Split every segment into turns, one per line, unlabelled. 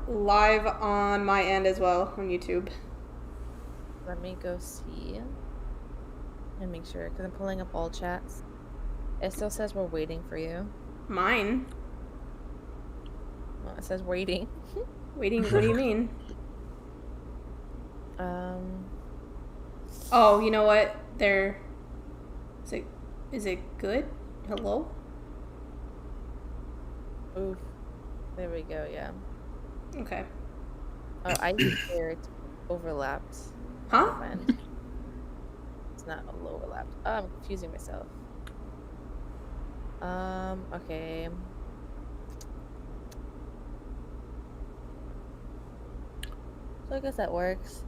live on my end as well on YouTube.
Let me go see and make sure, because I'm pulling up all chats. It still says we're waiting for you.
Mine?
Well, it says waiting.
Waiting? What do you mean? Oh, you know what? Is it good? Hello?
Oof. There we go, yeah.
Okay.
Oh, I hear it overlapped.
Huh?
It's not overlapped. Oh, I'm confusing myself. Okay. So I guess that works.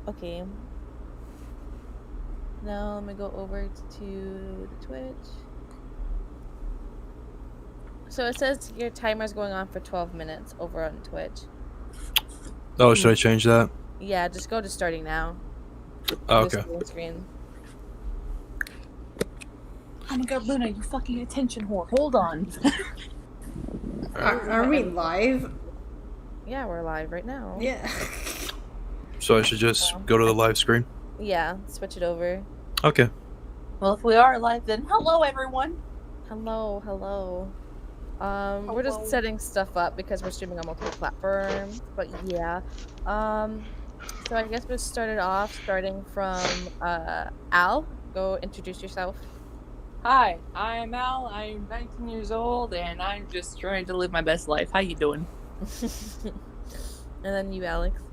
Okay. Now let me go over to the Twitch. So it says your timer's going on for 12 minutes over on Twitch.
Oh, should I change that?
Yeah, just go to starting now.
Oh, okay.
Screen.
Oh my god, Luna, you fucking attention whore. Hold on.
Are we live?
Yeah, we're live right now.
Yeah.
So I should just go to the live screen?
Yeah, switch it over.
Okay.
Well, if we are live, then hello, everyone.
Hello. We're just setting stuff up because we're streaming on multiple platforms. But yeah. So I guess we'll start it off starting from Al. Go introduce yourself.
Hi, I'm Al. I'm 19 years old, and I'm just trying to live my best life. How you doing?
And then you, Alex.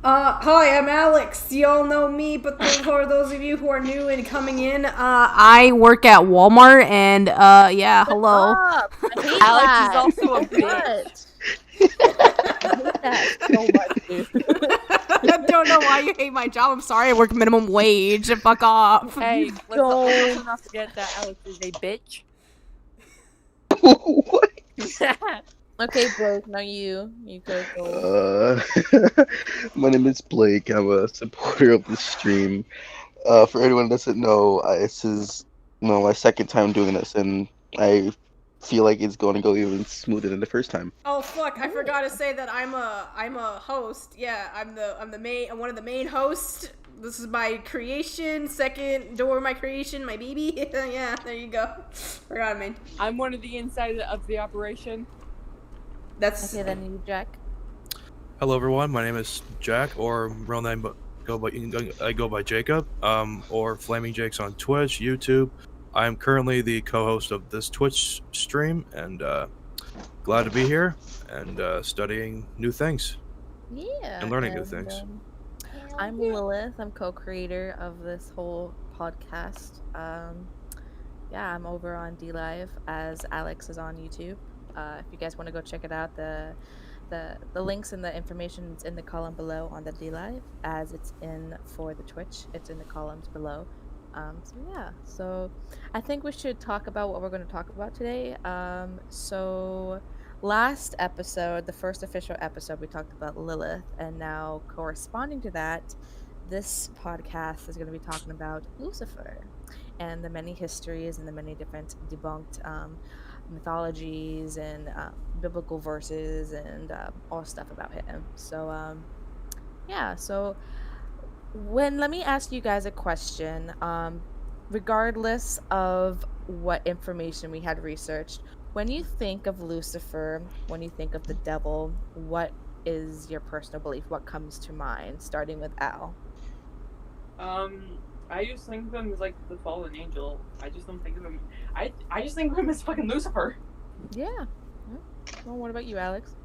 Hi, I'm Alex. Y'all know me, but for those of you who are new and coming in, I work at Walmart, and yeah, hello.
Alex is also a bitch.
I hate that so much, dude.
I don't know why you hate my job. I'm sorry, I work minimum wage. Fuck off.
Hey, let's also not forget that Alex is a bitch.
What?
Okay, Blake, now you go.
My name is Blake. I'm a supporter of the stream. For anyone who doesn't know, this is my second time doing this, and I feel like it's going to go even smoother than the first time.
Oh fuck! I forgot to say that I'm a host. Yeah, I'm one of the main hosts. This is my creation. Second door, my creation, my baby. Yeah, there you go. Forgot me.
I'm one of the inside of the operation.
That's
okay. Then you, Jack.
Hello, everyone. My name is Jack, or real name, but I go by Jacob, or Flaming Jakes on Twitch, YouTube. I'm currently the co-host of this Twitch stream, and glad to be here and studying new things.
Yeah.
And learning new things.
I'm Lilith. I'm co-creator of this whole podcast. Yeah, I'm over on DLive as Alex is on YouTube. If you guys want to go check it out, the links and the information is in the column below on the DLive, as it's in for the Twitch. It's in the columns below. So yeah, so I think we should talk about what we're going to talk about today. So last episode, the first official episode, we talked about Lilith, and now corresponding to that, this podcast is going to be talking about Lucifer and the many histories and the many different debunked mythologies and biblical verses and all stuff about him. So yeah, so let me ask you guys a question. Regardless of what information we had researched, when you think of Lucifer, when you think of the devil, what is your personal belief? What comes to mind? Starting with Al.
I just think of him as like the fallen angel. I just don't think of him. I just think of him as fucking Lucifer.
Yeah. Well, what about you, Alex?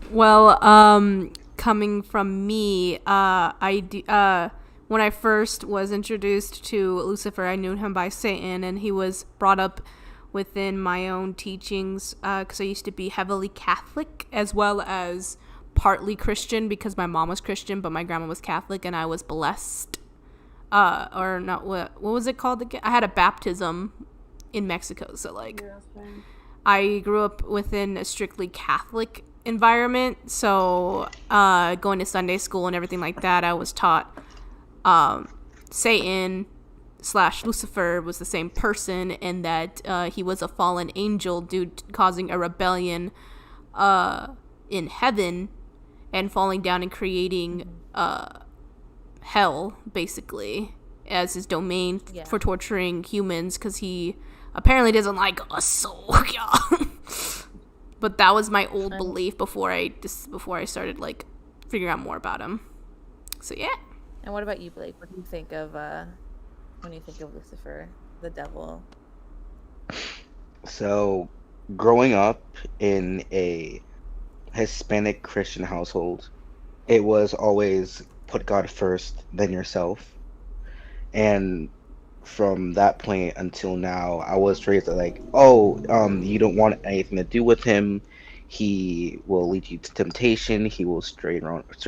Well, coming from me, when I first was introduced to Lucifer, I knew him by Satan, and he was brought up within my own teachings, because I used to be heavily Catholic, as well as partly Christian, because my mom was Christian, but my grandma was Catholic, and I was blessed. Or not, what was it called again? I had a baptism in Mexico, so like, I grew up within a strictly Catholic environment, so going to Sunday school and everything like that, I was taught Satan / Lucifer was the same person, and that he was a fallen angel causing a rebellion in heaven and falling down and creating hell, basically, as his domain for torturing humans, because he apparently doesn't like us, so yeah. But that was my old belief before I started like figuring out more about him. So yeah.
And what about you, Blake? What do you think of when you think of Lucifer, the devil?
So, growing up in a Hispanic Christian household, it was always put God first, then yourself. And from that point until now, I was raised like, you don't want anything to do with him. He will lead you to temptation. He will stray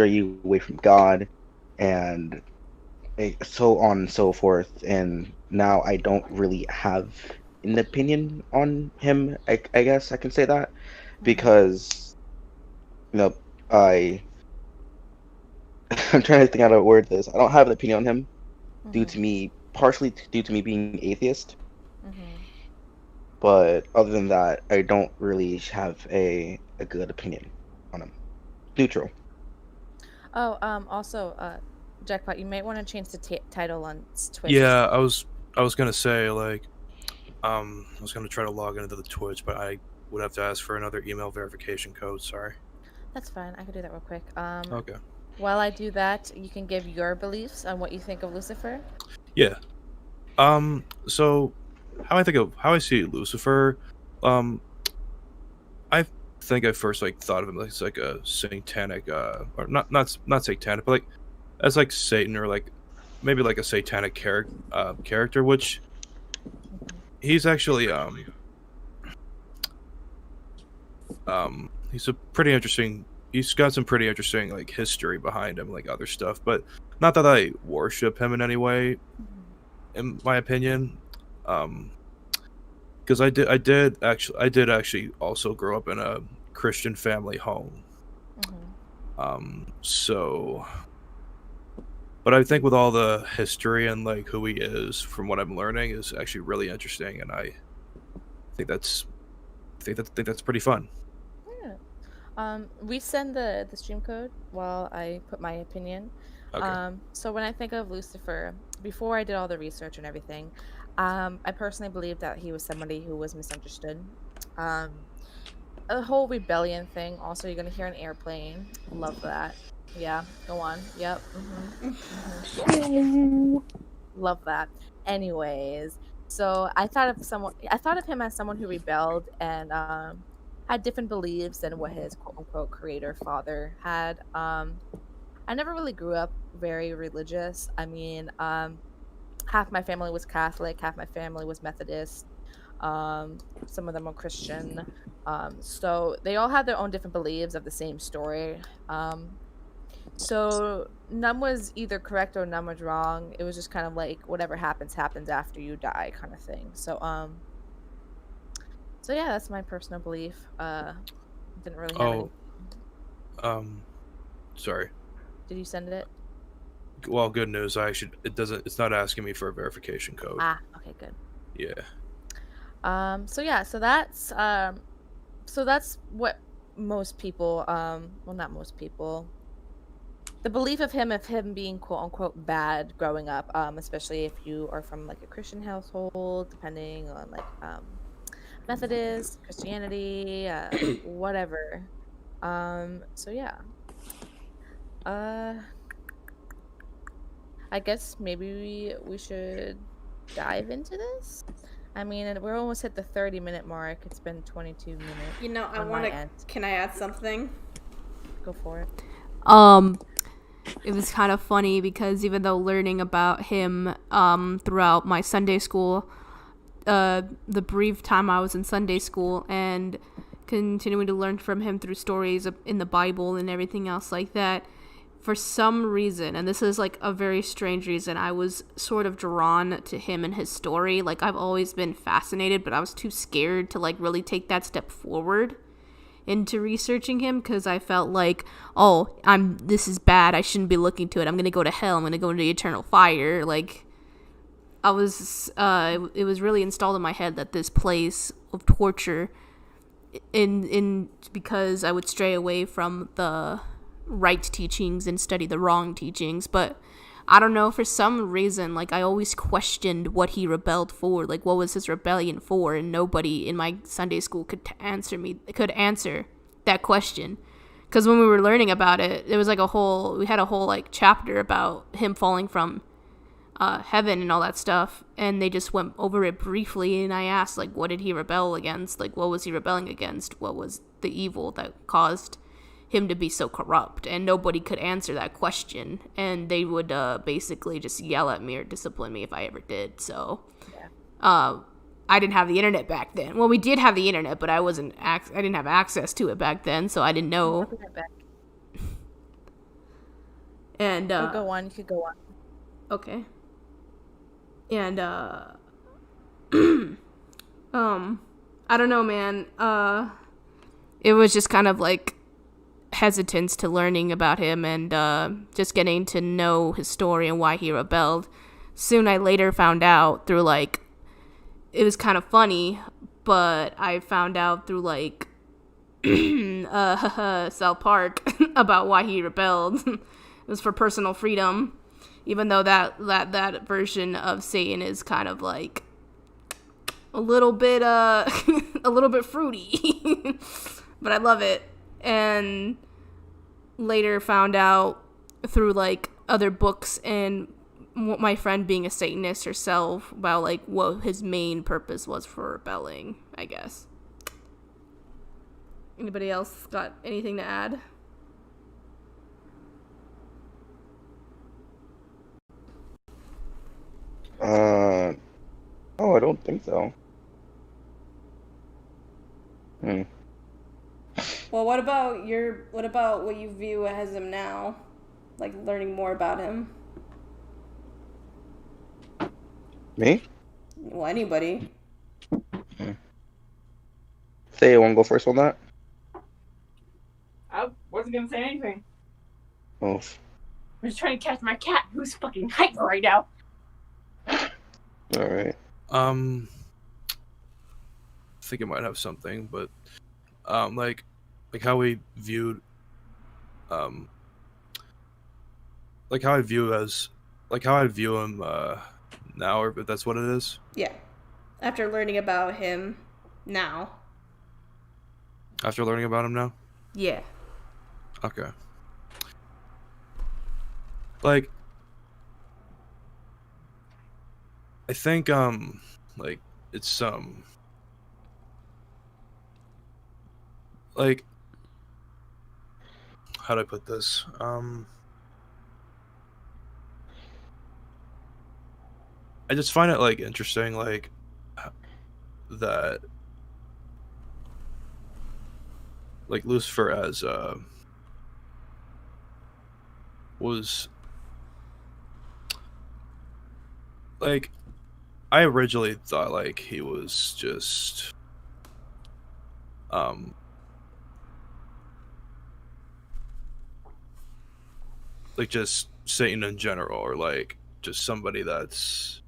you away from God, and so on and so forth. And now I don't really have an opinion on him. I guess I can say that because I I'm trying to think how to word this. I don't have an opinion on him partially due to me being atheist. But other than that, I don't really have a good opinion on him. Neutral.
Oh, also, Jackpot, you might want to change the title on Twitch.
Yeah, I was gonna say, like, I was gonna try to log into the Twitch, but I would have to ask for another email verification code. Sorry.
That's fine. I can do that real quick.
Okay.
While I do that, you can give your beliefs on what you think of Lucifer.
Yeah. So how I see Lucifer, I think I first thought of him as like a satanic, or not satanic, but like as like Satan, or like maybe like a satanic character, which he's actually he's a pretty interesting. He's got some pretty interesting like history behind him, like other stuff, but not that I worship him in any way, in my opinion. Because I did actually also grow up in a Christian family home. So, but I think with all the history and like who he is, from what I'm learning, is actually really interesting, and I think that's pretty fun.
We send the stream code while I put my opinion.
Okay.
So when I think of Lucifer, before I did all the research and everything, I personally believe that he was somebody who was misunderstood. A whole rebellion thing. Also, you're gonna hear an airplane. Love that. Yeah, go on. Yep. Love that. Anyways, so I thought of him as someone who rebelled and had different beliefs than what his quote unquote creator father had. I never really grew up very religious. I mean, half my family was Catholic, half my family was Methodist. Some of them were Christian. So they all had their own different beliefs of the same story. So none was either correct or none was wrong. It was just kind of like whatever happens after you die kind of thing. So yeah, that's my personal belief. Didn't really have any...
Sorry.
Did you send it?
Well, good news. It's not asking me for a verification code.
Ah, okay, good.
Yeah.
So that's what most people, well, not most people, the belief of him being quote unquote bad growing up, especially if you are from like a Christian household, depending on like Methodist, Christianity, whatever. So yeah. I guess maybe we should dive into this. I mean, we're almost hit the 30-minute mark. It's been 22 minutes.
You know, can I add something?
Go for it.
It was kind of funny because even though learning about him throughout my Sunday school, the brief time I was in Sunday school, and continuing to learn from him through stories in the Bible and everything else like that, for some reason, and this is like a very strange reason, I was sort of drawn to him and his story. Like, I've always been fascinated, but I was too scared to like really take that step forward into researching him, because I felt like, this is bad, I shouldn't be looking to it, I'm gonna go to hell, I'm gonna go into the eternal fire. Like, I was it was really installed in my head that this place of torture in because I would stray away from the right teachings and study the wrong teachings. But I don't know, for some reason, like, I always questioned what he rebelled for, like, what was his rebellion for, and nobody in my Sunday school could answer that question. Because when we were learning about it, there was like we had a whole like chapter about him falling from heaven and all that stuff, and they just went over it briefly, and I asked, like, what did he rebel against? Like, what was he rebelling against? What was the evil that caused him to be so corrupt? And nobody could answer that question, and they would basically just yell at me or discipline me if I ever did. So I didn't have the internet back then. Well, we did have the internet, but I didn't have access to it back then, so I didn't know. And
you could go on.
Okay. And I don't know, man. It was just kind of like hesitance to learning about him and just getting to know his story and why he rebelled. Soon I later found out through, like, it was kind of funny, but I found out through, like, South Park about why he rebelled. It was for personal freedom, even though that version of Satan is kind of like a little bit fruity. But I love it. And later found out through, like, other books and my friend being a Satanist herself about, like, what his main purpose was for rebelling, I guess. Anybody else got anything to add?
Oh, I don't think so.
Well, what about what you view as him now? Like, learning more about him?
Me?
Well, anybody.
Say, you want to go first on that?
I wasn't gonna say anything.
Oh.
I'm just trying to catch my cat, who's fucking hyper right now.
All right.
I think it might have something, but like how we viewed, like how I view him now, or if that's what it is.
Yeah. After learning about him now.
After learning about him now.
Yeah.
Okay. Like, I think like it's like, how do I put this? I just find it, like, interesting, like, that, like, Lucifer as was, like, I originally thought, like, he was just like, just Satan in general, or, like, just somebody that's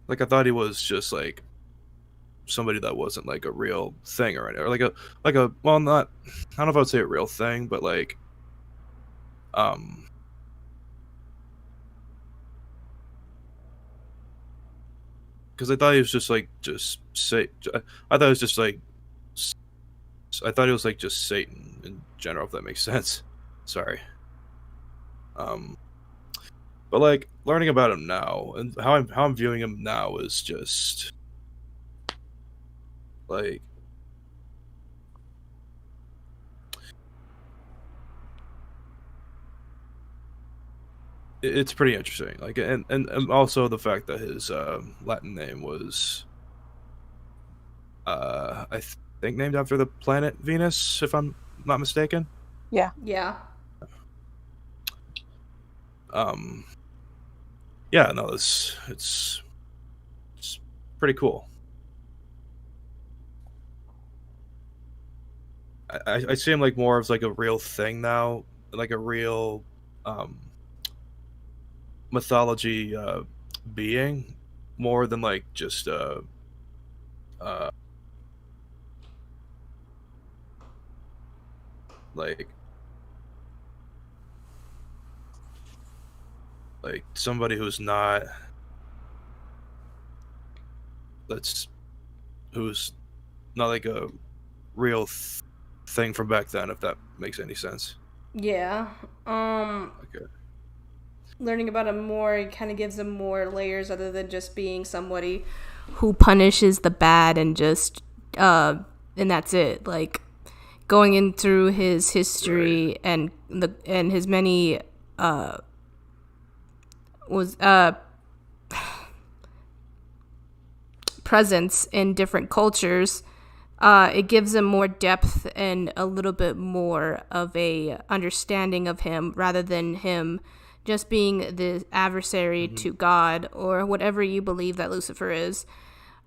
like, I thought he was just, like, somebody that wasn't, like, a real thing or anything, or like a well, not, I don't know if I would say a real thing, but, like, because I thought he was just, like, I thought it was just, like, I thought he was, like, just Satan in general, if that makes sense. Sorry. But, like, learning about him now and how I'm viewing him now is just, like, it's pretty interesting. Like, and also the fact that his Latin name was I think named after the planet Venus, if I'm not mistaken.
Yeah.
Yeah.
Yeah, no, it's pretty cool. I see him, like, more as, like, a real thing now, like a real mythology being, more than like just like somebody who's not who's not like a real thing from back then, if that makes any sense.
Yeah.
Okay.
Learning about him more, it kind of gives him more layers other than just being somebody who punishes the bad and just and that's it. Like going in through his history and his many presence in different cultures, it gives him more depth and a little bit more of a understanding of him rather than him just being the adversary to God or whatever you believe that Lucifer is.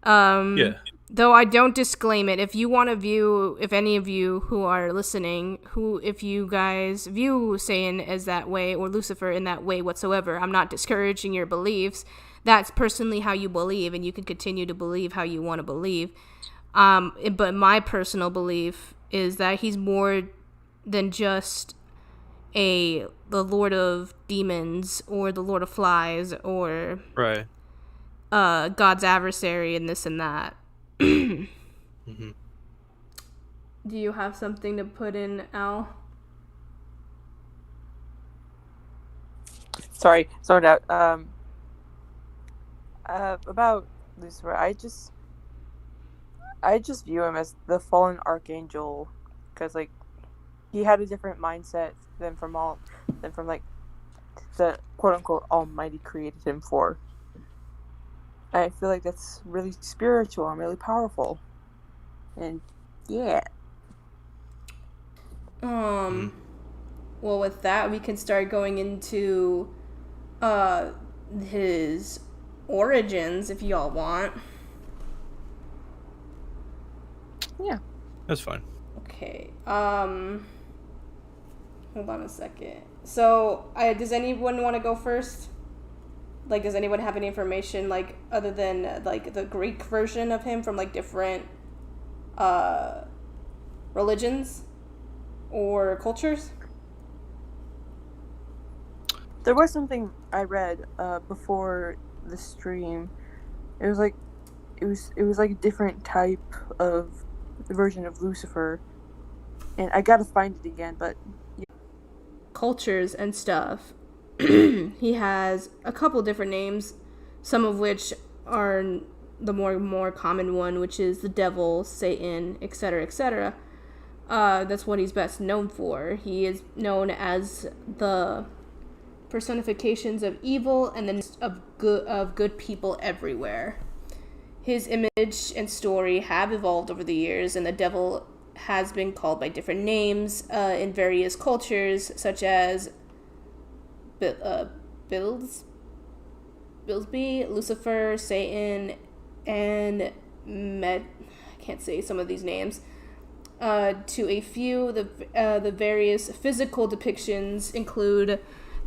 Though I don't disclaim it. If you want to view, if any of you who are listening, if you guys view Satan as that way or Lucifer in that way whatsoever, I'm not discouraging your beliefs. That's personally how you believe, and you can continue to believe how you want to believe. But my personal belief is that he's more than just the Lord of Demons or the Lord of Flies or God's adversary and this and that. Do you have something to put in, Al?
Sorry, zoned out. About Lucifer, I just view him as the fallen archangel, because like he had a different mindset than from like the quote unquote Almighty created him for. I feel like that's really spiritual and really powerful. And yeah.
Well, with that, we can start going into his origins if y'all want.
Yeah.
That's fine.
Okay. Hold on a second. So, does anyone want to go first? Like, does anyone have any information, like, other than, like, the Greek version of him from, like, different, religions or cultures?
There was something I read, before the stream. It was like a different type of version of Lucifer. And I gotta find it again, but... Yeah.
Cultures and stuff. He has a couple different names, some of which are the more common one, which is the devil, Satan, etc., etc. That's what he's best known for. He is known as the personifications of evil and then of good people everywhere. His image and story have evolved over the years, and the devil has been called by different names in various cultures, such as Billsby, Lucifer, Satan, and I can't say some of these names. To a few, the various physical depictions include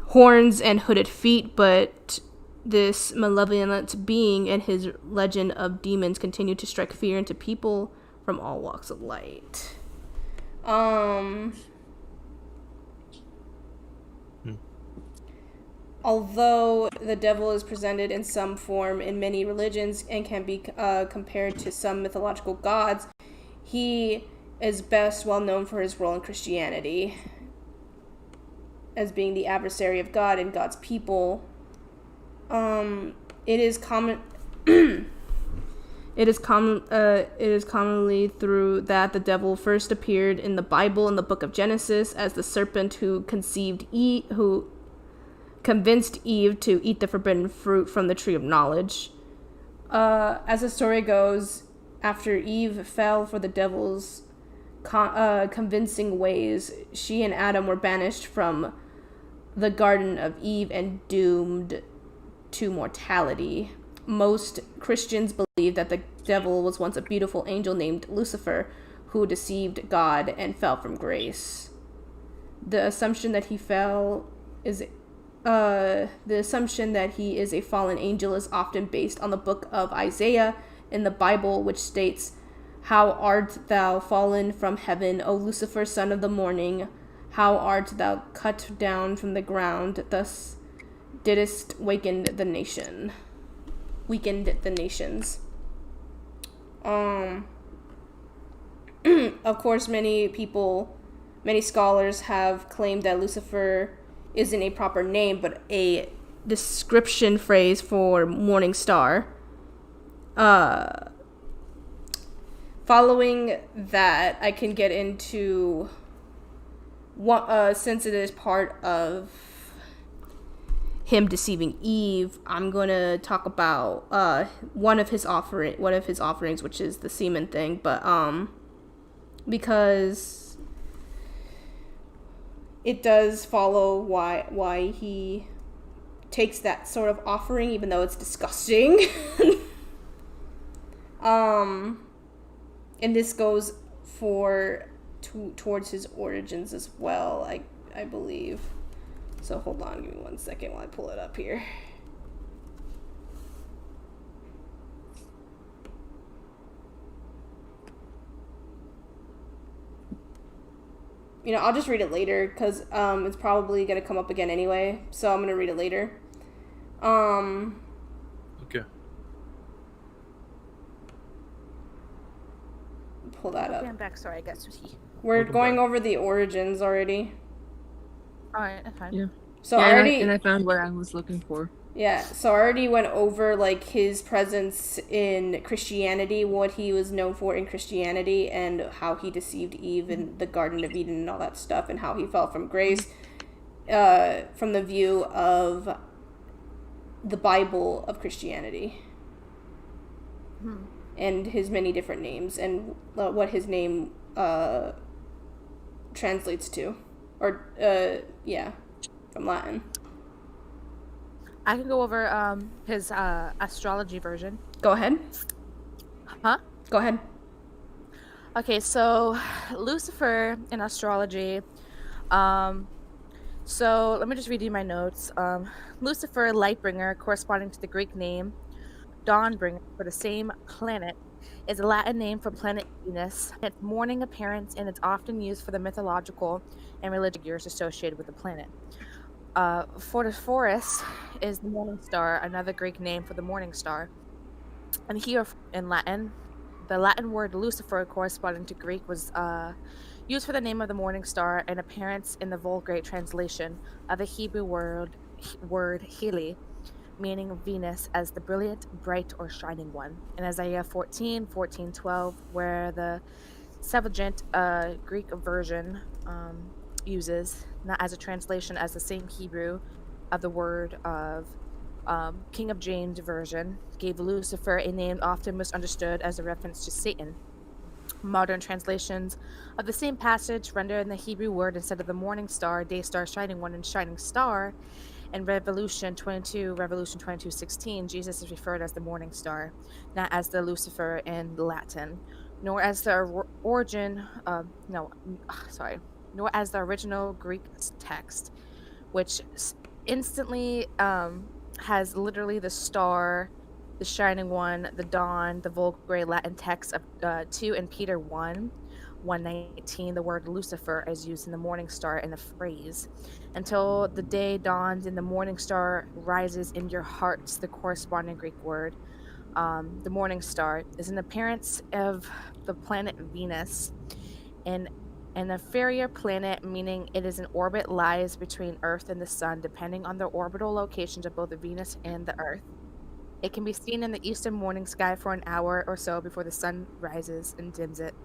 horns and hooded feet, but this malevolent being and his legend of demons continue to strike fear into people from all walks of light. Although the devil is presented in some form in many religions and can be compared to some mythological gods, he is best well known for his role in Christianity as being the adversary of God and God's people. It is commonly through that the devil first appeared in the Bible in the book of Genesis as the serpent who convinced Eve to eat the forbidden fruit from the tree of knowledge. As the story goes, after Eve fell for the devil's convincing ways, she and Adam were banished from the Garden of Eve and doomed to mortality. Most Christians believe that the devil was once a beautiful angel named Lucifer who deceived God and fell from grace. The assumption that he fell is the assumption that he is a fallen angel is often based on the book of Isaiah in the Bible, which states, "How art thou fallen from heaven, O Lucifer, son of the morning? How art thou cut down from the ground? Thus didst weaken the nations." Of course, many scholars have claimed that Lucifer isn't a proper name, but a description phrase for morning star. Following that, I can get into what, since it is part of him deceiving Eve, I'm gonna talk about one of his offerings, which is the semen thing, but because it does follow why he takes that sort of offering, even though it's disgusting. And this goes towards his origins as well, I believe. So hold on, give me 1 second while I pull it up here. I'll just read it later because it's probably going to come up again anyway. So I'm going to read it later.
Okay.
Pull that up.
I'm back. Sorry, I got sushi.
We're
Welcome
going
back.
over the origins already.
Alright, that's fine.
Yeah.
So
Yeah,
I already...
and I found what I was looking for.
Yeah, so I already went over, his presence in Christianity, what he was known for in Christianity, and how he deceived Eve in the Garden of Eden and all that stuff, and how he fell from grace, from the view of the Bible of Christianity. And his many different names, and what his name translates to. Or, from Latin.
I can go over his astrology version.
Go ahead.
Huh?
Go ahead.
Okay, so Lucifer in astrology. So let me just read you my notes. Lucifer, Lightbringer, corresponding to the Greek name Dawnbringer for the same planet, is a Latin name for planet Venus. Its morning appearance, and it's often used for the mythological and religious figures associated with the planet. Phosphorus is the morning star, another Greek name for the morning star. And here in Latin, the Latin word Lucifer, corresponding to Greek, was used for the name of the morning star, and appearance in the Vulgate translation of the Hebrew word Heli, meaning Venus as the brilliant, bright, or shining one. In Isaiah 14:12, where the Septuagint Greek version uses, not as a translation as the same Hebrew of the word of King of James version, gave Lucifer a name often misunderstood as a reference to Satan. Modern translations of the same passage render in the Hebrew word, instead of the morning star, day star, shining one, and shining star. In Revelation 22:16, Jesus is referred as the morning star, not as the Lucifer in Latin, nor as the nor as the original Greek text, which instantly has literally the star, the shining one, the dawn, the Vulgate Latin text of 2 in Peter 1:19. The word Lucifer is used in the morning star in the phrase, "Until the day dawns and the morning star rises in your hearts," the corresponding Greek word. The morning star is an appearance of the planet Venus, an inferior planet, meaning it is in orbit, lies between Earth and the Sun, depending on the orbital locations of both the Venus and the Earth. It can be seen in the eastern morning sky for an hour or so before the sun rises and dims it,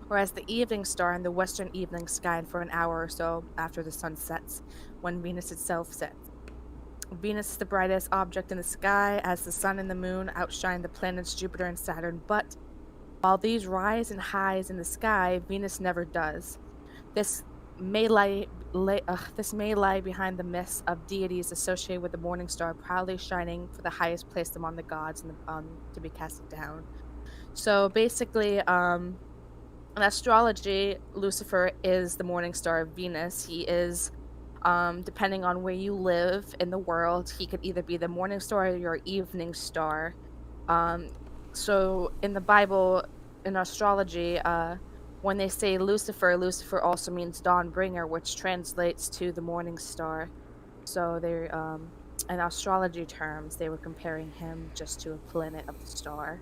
or as the evening star in the western evening sky for an hour or so after the sun sets, when Venus itself sets. Venus is the brightest object in the sky, as the sun and the moon outshine the planets Jupiter and Saturn, but while these rise and highs in the sky, Venus never does. This may lie behind the myths of deities associated with the morning star proudly shining for the highest place among the gods and to be casted down. So basically, in astrology, Lucifer is the morning star of Venus. He is Depending on where you live in the world, he could either be the morning star or your evening star. So in the Bible, in astrology, when they say Lucifer, Lucifer also means dawn bringer, which translates to the morning star. So they're in astrology terms, they were comparing him just to a planet of the star.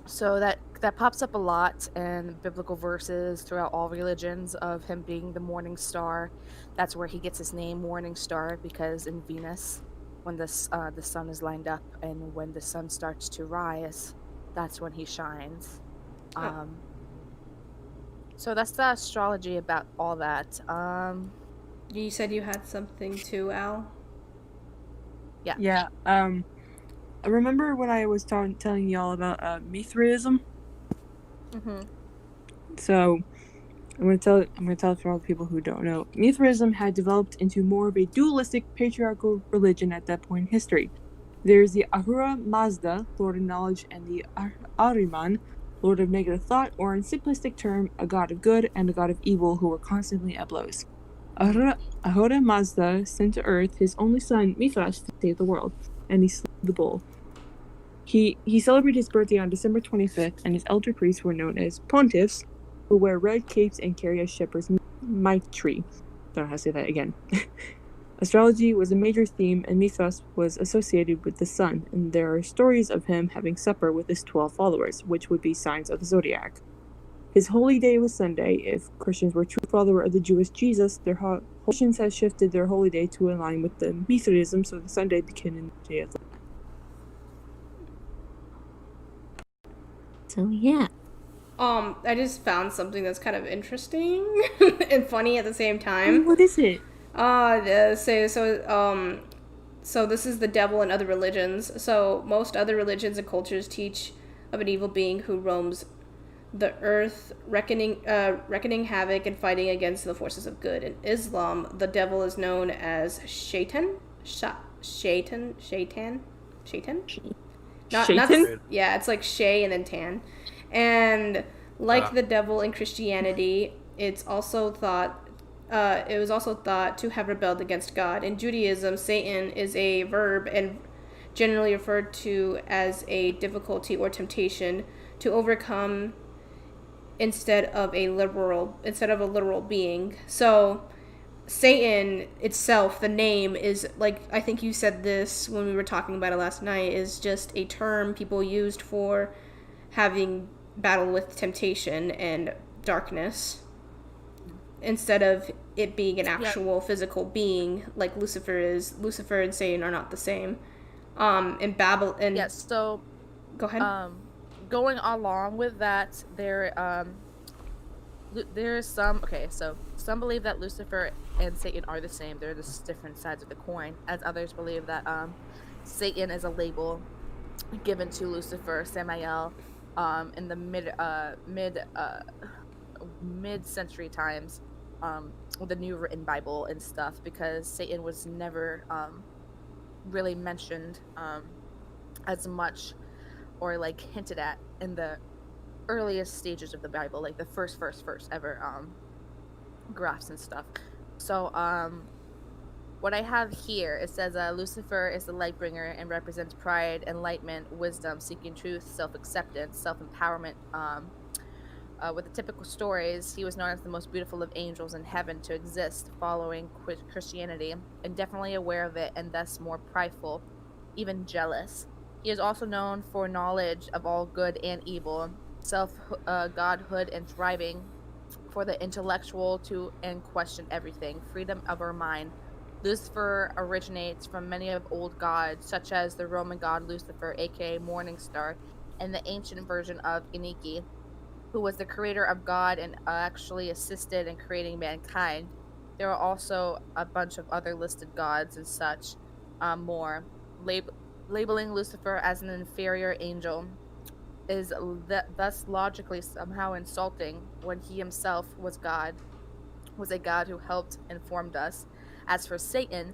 So that pops up a lot in biblical verses throughout all religions of him being the morning star. That's where he gets his name, Morning Star, because in Venus, when the sun is lined up and when the sun starts to rise, that's when he shines. So that's the astrology about all that.
You said you had something too, Al?
Yeah. I remember when I was telling y'all about Mithraism.
Mm-hmm.
So I'm gonna tell it for all the people who don't know. Mithraism had developed into more of a dualistic patriarchal religion at that point in history. There's the Ahura Mazda, Lord of Knowledge, and the Ahriman, Lord of Negative Thought, or in simplistic term, a god of good and a god of evil who were constantly at blows. Ahura Mazda sent to Earth his only son Mithras to save the world, and he slew the bull. He celebrated his birthday on December 25th, and his elder priests were known as pontiffs, who wear red capes and carry a shepherd's mitre. Don't know how to say that again. Astrology was a major theme, and Mithras was associated with the sun, and there are stories of him having supper with his 12 followers, which would be signs of the zodiac. His holy day was Sunday. If Christians were true followers of the Jewish Jesus, their Christians had shifted their holy day to align with the Mithraism, so the Sunday became the day of the.
So yeah.
I just found something that's kind of interesting and funny at the same time.
What is it?
So this is the devil in other religions. So most other religions and cultures teach of an evil being who roams the earth, reckoning havoc and fighting against the forces of good. In Islam, the devil is known as Shaitan. Shaitan. Yeah, it's like Shay and then Tan. And like the devil in Christianity, it was also thought to have rebelled against God. In Judaism, Satan is a verb and generally referred to as a difficulty or temptation to overcome instead of a literal being. So Satan itself, the name, is like, I think you said this when we were talking about it last night, is just a term people used for having battle with temptation and darkness instead of it being an actual physical being like Lucifer is. Lucifer and Satan are not the same. In Babel and
yes, so
go ahead.
Going along with that, there's some believe that Lucifer and Satan are the same. They're just different sides of the coin, as others believe that Satan is a label given to Lucifer, Samael, in the mid-century times, with the New Written Bible and stuff, because Satan was never really mentioned as much or like hinted at in the earliest stages of the Bible, like the first ever graphs and stuff. So what I have here, it says Lucifer is the light bringer and represents pride, enlightenment, wisdom, seeking truth, self-acceptance, self-empowerment. With the typical stories, he was known as the most beautiful of angels in heaven to exist following Christianity, and definitely aware of it and thus more prideful, even jealous. He is also known for knowledge of all good and evil, godhood, and striving for the intellectual to and question everything, freedom of our mind. Lucifer originates from many of old gods, such as the Roman god Lucifer, aka Morning Star, and the ancient version of Enki, who was the creator of God and actually assisted in creating mankind. There are also a bunch of other listed gods and such more. Labeling Lucifer as an inferior angel is thus logically somehow insulting when he himself was a god who helped and formed us. As for Satan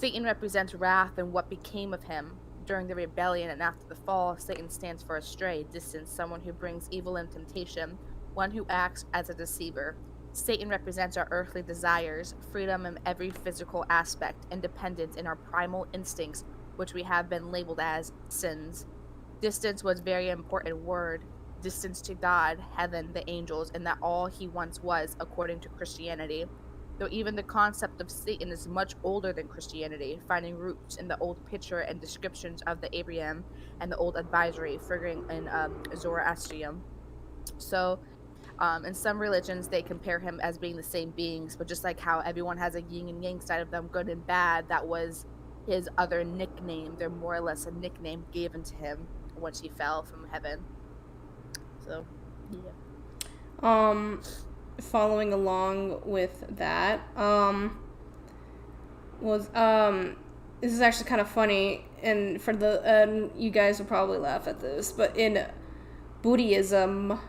represents wrath and what became of him during the rebellion and after the fall. Satan stands for astray, distant, someone who brings evil and temptation, one who acts as a deceiver. Satan represents our earthly desires, freedom in every physical aspect, independence in our primal instincts, which we have been labeled as sins. Distance was a very important word. Distance to God, heaven, the angels, and that all he once was, according to Christianity. Though even the concept of Satan is much older than Christianity, finding roots in the old picture and descriptions of the Abraham and the old advisory, figuring in Zoroastrianism. So, in some religions, they compare him as being the same beings, but just like how everyone has a yin and yang side of them, good and bad, that was his other nickname. They're more or less a nickname given to him once he fell from heaven. So, yeah.
Following along with that, this is actually kind of funny, and for the you guys will probably laugh at this, but in Buddhism,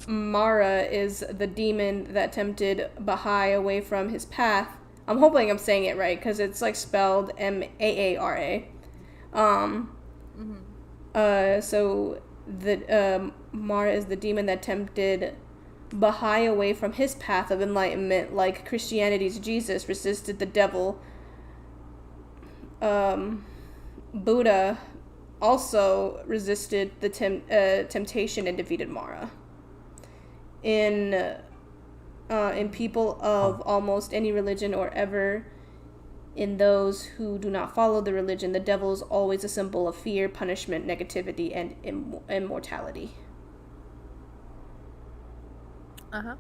Mara is the demon that tempted Baha'i away from his path. I'm hoping I'm saying it right because it's like spelled Maara. So the Mara is the demon that tempted Baha'i away from his path of enlightenment, like Christianity's Jesus resisted the devil. Buddha also resisted the temptation and defeated Mara. In people of almost any religion or ever in those who do not follow the religion, the devil is always a symbol of fear, punishment, negativity, and immortality.
Uh-huh.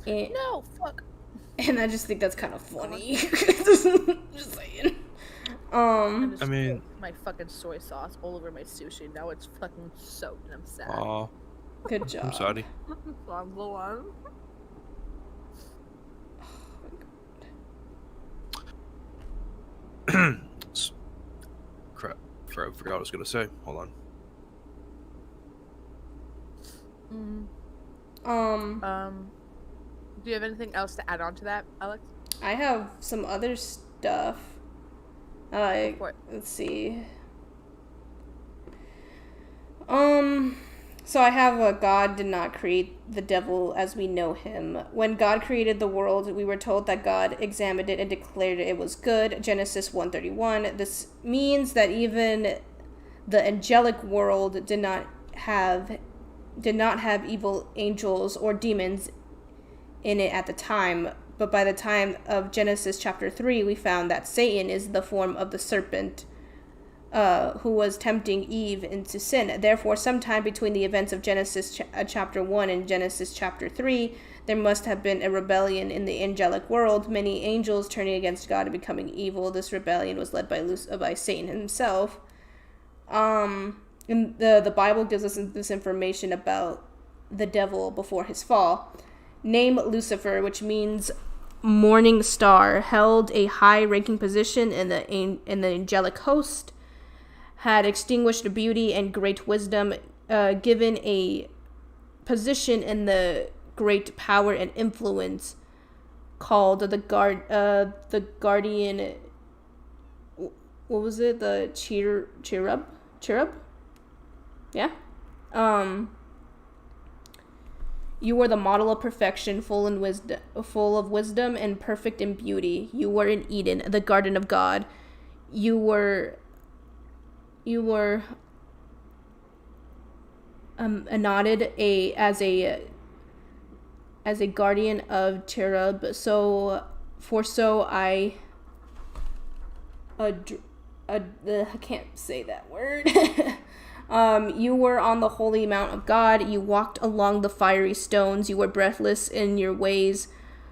No,
fuck.
And I just think that's kind of funny. Just saying.
I
mean,
my fucking soy sauce all over my sushi. Now it's fucking soaked and I'm sad.
Aw.
Good job.
I'm sorry.
Go on.
Crap. I forgot what I was gonna say. Hold on.
Do you have anything else to add on to that, Alex?
I have some other stuff. Let's see. So I have God did not create the devil as we know him. When God created the world, we were told that God examined it and declared it was good. Genesis 1:31. This means that even the angelic world did not have evil angels or demons in it at the time. But by the time of Genesis chapter 3, we found that Satan is the form of the serpent who was tempting Eve into sin. Therefore, sometime between the events of Genesis chapter 1 and Genesis chapter 3, there must have been a rebellion in the angelic world, many angels turning against God and becoming evil. This rebellion was led by Satan himself. And the Bible gives us this information about the devil before his fall. Name Lucifer, which means morning star, held a high-ranking position in the angelic host, had extinguished beauty and great wisdom, given a position in the great power and influence called the guardian. What was it? The cherub? Yeah. You were the model of perfection, full of wisdom and perfect in beauty. You were in Eden, the garden of God. You were anointed as a guardian of cherub. I can't say that word. You were on the holy mount of God. You walked along the fiery stones. You were breathless in your ways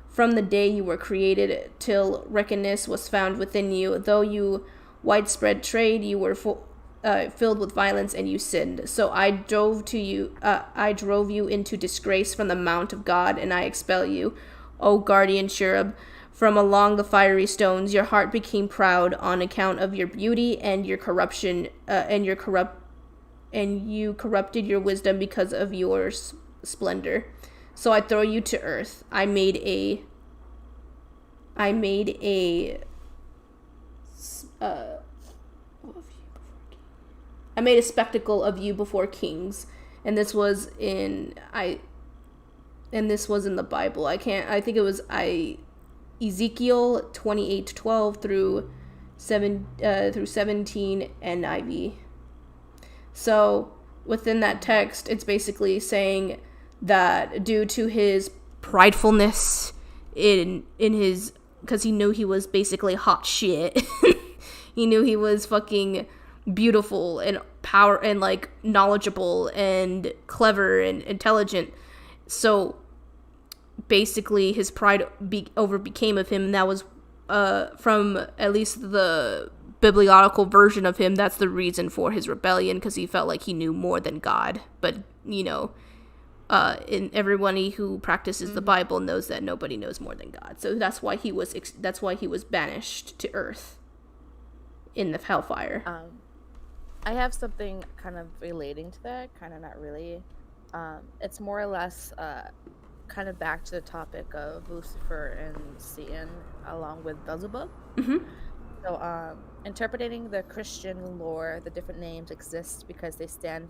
from the day you were created till reckoness was found within you. Though you widespread trade, you were filled with violence and you sinned. So I drove you into disgrace from the mount of God, and I expel you, O guardian cherub, from along the fiery stones. Your heart became proud on account of your beauty and your corruption, and you corrupted your wisdom because of your splendor. So I throw you to earth. I made a spectacle of you before kings. And this was in and this was in the Bible. I think it was Ezekiel 28:12 through 17 NIV. So within that text, it's basically saying that due to his pridefulness in his, because he knew he was basically hot shit. He knew he was fucking beautiful and power and like knowledgeable and clever and intelligent. So basically his pride overbecame of him, and that was from at least the bibliographical version of him, that's the reason for his rebellion, because he felt like he knew more than God. But in everybody who practices the Bible knows that nobody knows more than God. So that's why he was banished to Earth in the hellfire.
I have something kind of relating to that, kind of not really. It's more or less kind of back to the topic of Lucifer and Satan along with Beelzebub.
Mm-hmm.
So interpreting the Christian lore, the different names exist because they stand